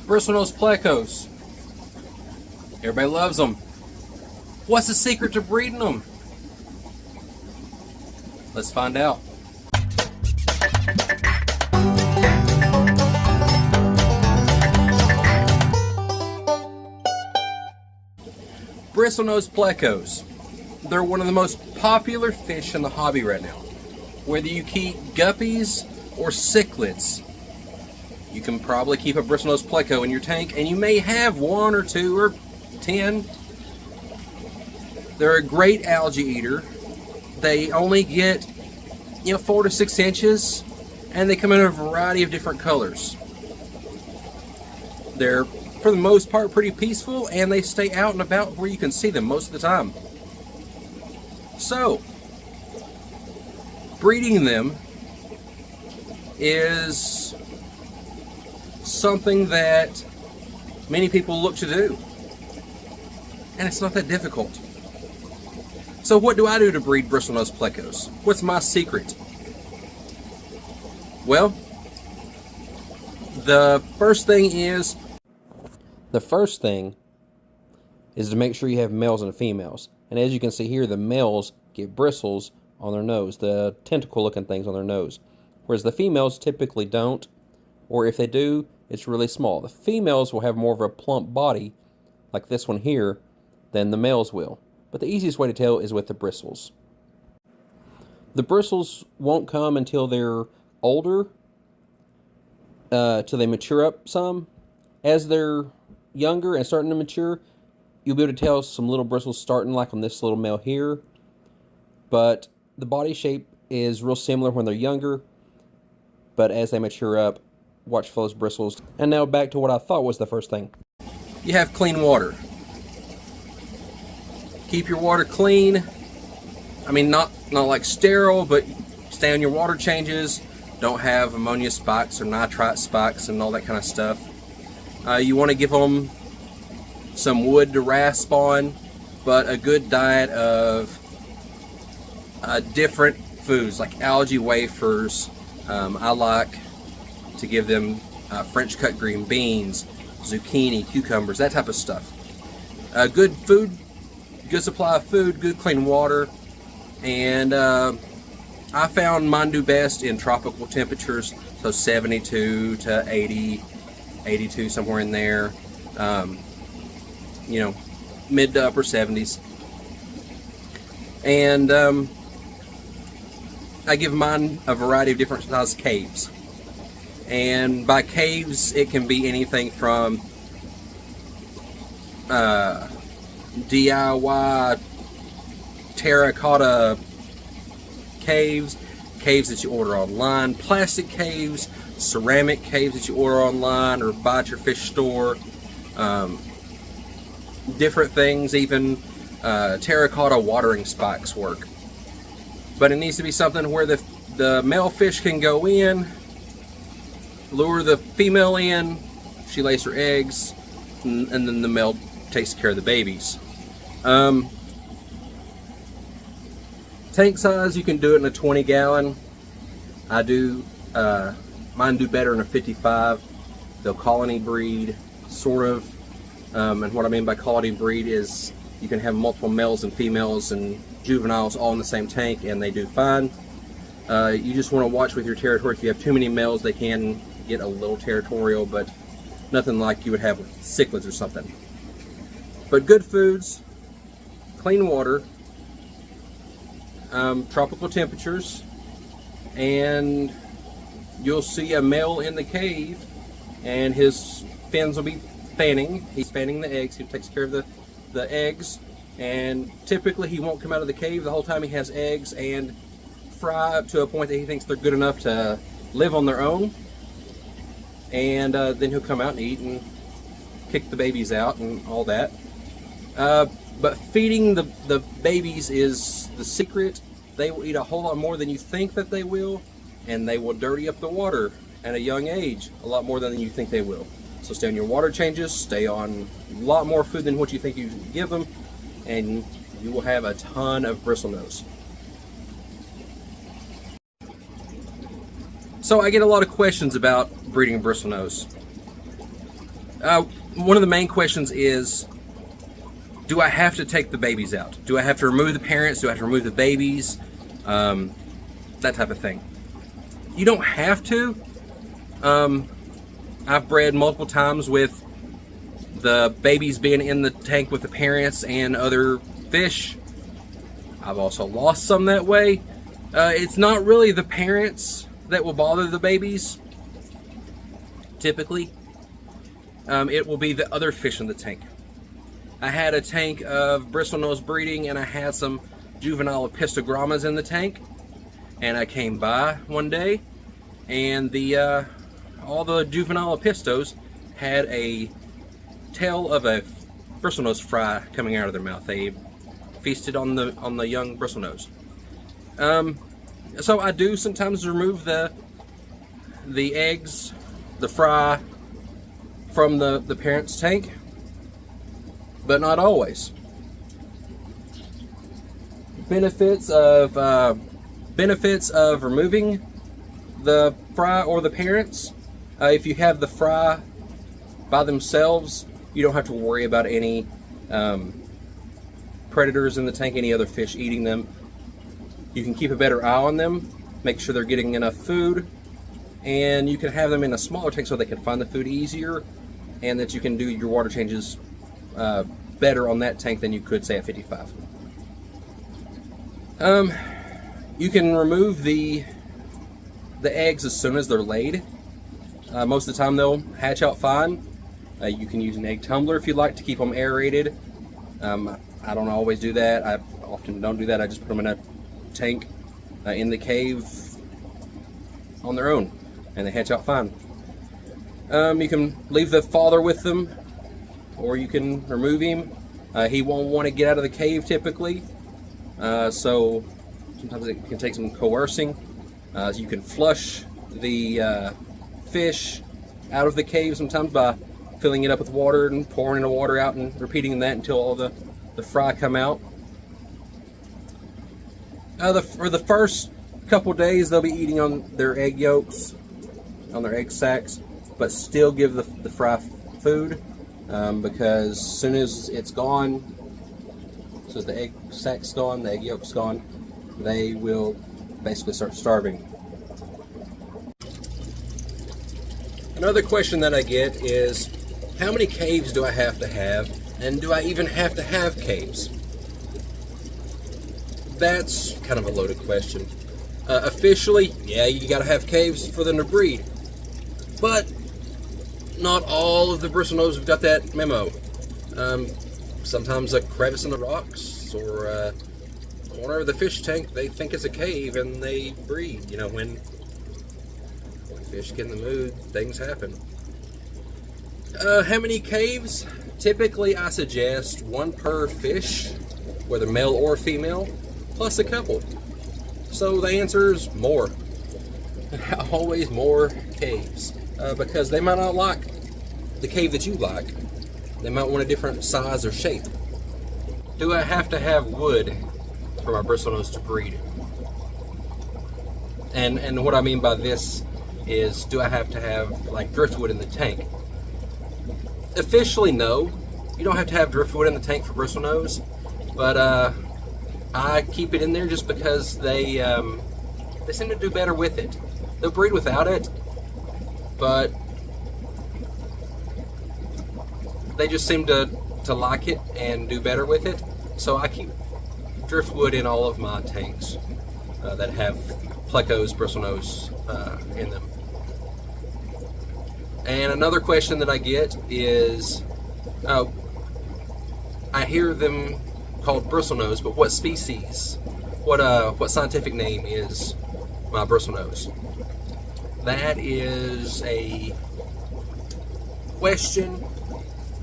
Bristlenose Plecos. Everybody loves them. What's the secret to breeding them? Let's find out. Bristlenose Plecos. They're one of the most popular fish in the hobby right now. Whether you keep guppies or cichlids, you can probably keep a Bristlenose Pleco in your tank, and you may have 1 or 2 or 10. They're a great algae eater. They only get 4 to 6 inches, and they come in a variety of different colors. They're, for the most part, pretty peaceful, and they stay out and about where you can see them most of the time. So, breeding them is something that many people look to do, and it's not that difficult. So what do I do to breed Bristlenose Plecos? What's my secret? Well, the first thing is to make sure you have males and females. And as you can see here, the males get bristles on their nose, the tentacle looking things on their nose, whereas the females typically don't, or if they do, it's really small. The females will have more of a plump body, like this one here, than the males will. But the easiest way to tell is with the bristles. The bristles won't come until they're older, till they mature up some. As they're younger and starting to mature, you'll be able to tell some little bristles starting like on this little male here. But the body shape is real similar when they're younger, but as they mature up, watch for those bristles. And now back to what I thought was the first thing. You have clean water. Keep your water clean. I mean, not like sterile, but stay on your water changes. Don't have ammonia spikes or nitrite spikes and all that kind of stuff. You want to give them some wood to rasp on, but a good diet of different foods like algae wafers. I like to give them French cut green beans, zucchini, cucumbers, that type of stuff. Good food, good supply of food, good clean water, and I found mine do best in tropical temperatures, so 72 to 80, 82, somewhere in there. Mid to upper 70s. And I give mine a variety of different size caves. And by caves, it can be anything from DIY terracotta caves, caves that you order online, plastic caves, ceramic caves that you order online or buy at your fish store, different things, even terracotta watering spikes work. But it needs to be something where the male fish can go in, lure the female in, she lays her eggs, and then the male takes care of the babies. Tank size, you can do it in a 20-gallon. I do, mine do better in a 55. They'll colony breed, sort of. And what I mean by colony breed is you can have multiple males and females and juveniles all in the same tank, and they do fine. You just want to watch with your territory. If you have too many males, they can get a little territorial, but nothing like you would have with cichlids or something. But good foods, clean water, tropical temperatures, and you'll see a male in the cave, and his fins will be fanning. He's fanning the eggs. He takes care of the eggs, and typically he won't come out of the cave the whole time he has eggs and fry up to a point that he thinks they're good enough to live on their own, and then he'll come out and eat and kick the babies out and all that. But feeding the babies is the secret. They will eat a whole lot more than you think that they will, and they will dirty up the water at a young age a lot more than you think they will. So stay on your water changes, stay on a lot more food than what you think you give them, and you will have a ton of bristlenose. So I get a lot of questions about breeding bristlenose. One of the main questions is, do I have to take the babies out? Do I have to remove the parents? Do I have to remove the babies? That type of thing. You don't have to. I've bred multiple times with the babies being in the tank with the parents and other fish. I've also lost some that way. It's not really the parents that will bother the babies. Typically, it will be the other fish in the tank. I had a tank of bristlenose breeding, and I had some juvenile epistogrammas in the tank. And I came by one day, and all the juvenile epistos had a tail of a bristlenose fry coming out of their mouth. They feasted on the young bristlenose. So I do sometimes remove the eggs, the fry, from the parent's tank, but not always. Benefits of removing the fry or the parents. If you have the fry by themselves, you don't have to worry about any predators in the tank, any other fish eating them. You can keep a better eye on them, make sure they're getting enough food, and you can have them in a smaller tank so they can find the food easier, and that you can do your water changes better on that tank than you could, say, at 55. You can remove the eggs as soon as they're laid. Most of the time they'll hatch out fine. You can use an egg tumbler if you'd like to keep them aerated. I don't always do that. I often don't do that. I just put them in a tank in the cave on their own, and they hatch out fine. You can leave the father with them, or you can remove him. He won't want to get out of the cave typically, so sometimes it can take some coercing. You can flush the fish out of the cave sometimes by filling it up with water and pouring the water out and repeating that until all the fry come out. For the first couple days, they'll be eating on their egg yolks, on their egg sacs, but still give the fry food, because as soon as it's gone, as soon as the egg sac's gone, the egg yolk's gone, they will basically start starving. Another question that I get is, how many caves do I have to have, and do I even have to have caves? That's kind of a loaded question. Officially, yeah, you gotta have caves for them to breed, but not all of the bristlenose have got that memo. Sometimes a crevice in the rocks or a corner of the fish tank, they think it's a cave and they breed. You know, when fish get in the mood, things happen. How many caves? Typically, I suggest one per fish, whether male or female, plus a couple. So the answer is more. Always more caves, because they might not like the cave that you like. They might want a different size or shape. Do I have to have wood for my bristlenose to breed? And what I mean by this is, do I have to have like driftwood in the tank? Officially, no. You don't have to have driftwood in the tank for bristlenose, but I keep it in there just because they seem to do better with it. They'll breed without it, but they just seem to like it and do better with it. So I keep driftwood in all of my tanks that have Plecos, bristlenose in them. And another question that I get is, I hear them called bristlenose, but what species, what scientific name is my bristlenose? That is a question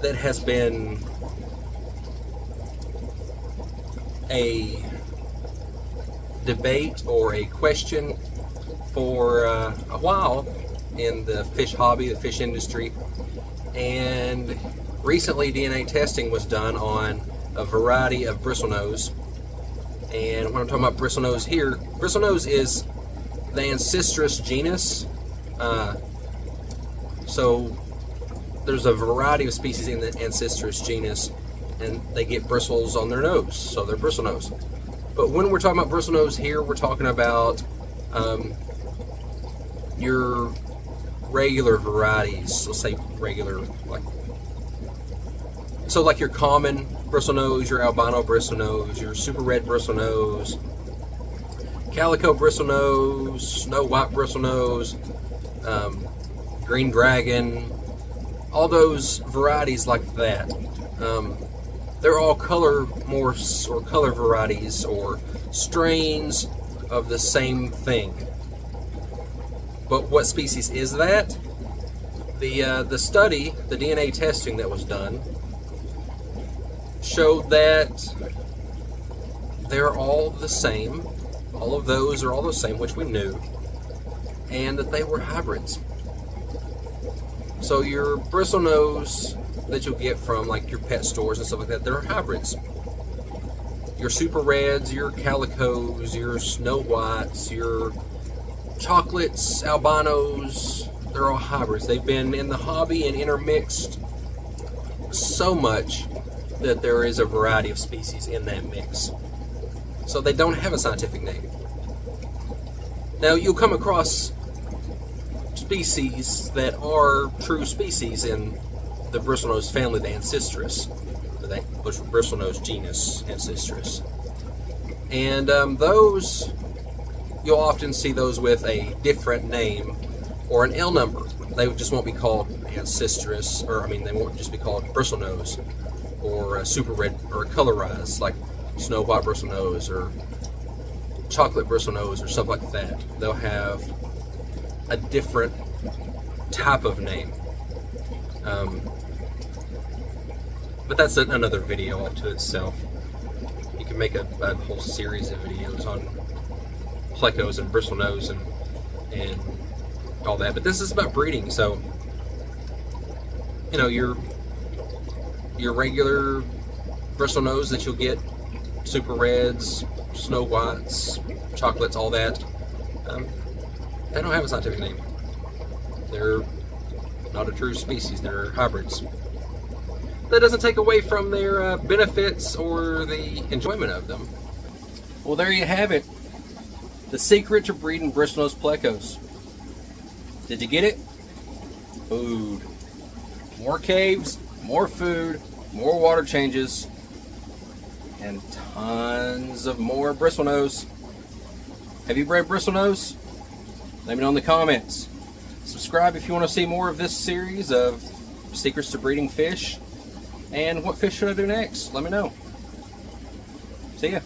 that has been a debate or a question for a while in the fish hobby, the fish industry, and recently DNA testing was done on a variety of bristlenose. And when I'm talking about bristlenose here, bristlenose is the Ancistrus genus. So there's a variety of species in the Ancistrus genus, and they get bristles on their nose, so they're bristlenose. But when we're talking about bristlenose here, we're talking about your regular varieties. Let's say regular, like your common bristlenose, your albino bristlenose, your super red bristlenose, calico bristlenose, snow white bristlenose, green dragon, all those varieties like that. They're all color morphs or color varieties or strains of the same thing. But what species is that? The study, the DNA testing that was done, showed that they're all the same. All of those are all the same, which we knew, and that they were hybrids. So your bristlenose that you'll get from like your pet stores and stuff like that, they're hybrids. Your super reds, your calicos, your snow whites, your chocolates, albinos, they're all hybrids. They've been in the hobby and intermixed so much that there is a variety of species in that mix. So they don't have a scientific name. Now you'll come across species that are true species in the bristlenose family, the Ancistrus, the bristlenose genus Ancistrus. And those, you'll often see those with a different name or an L number. They just won't be called Ancistrus, or they won't just be called bristlenose or super red or colorized like snow white bristlenose or chocolate bristlenose or stuff like that. They'll have a different type of name. But that's another video all to itself. You can make a whole series of videos on plecos and bristlenose and all that. But this is about breeding, so your regular bristlenose that you'll get, super reds, snow whites, chocolates, all that, they don't have a scientific name. They're not a true species, they're hybrids. That doesn't take away from their benefits or the enjoyment of them. Well, there you have it. The secret to breeding Bristlenose Plecos. Did you get it? Food. More caves, more food, more water changes, and tons of more bristlenose. Have you bred bristlenose? Let me know in the comments. Subscribe if you want to see more of this series of secrets to breeding fish. And what fish should I do next? Let me know. See ya.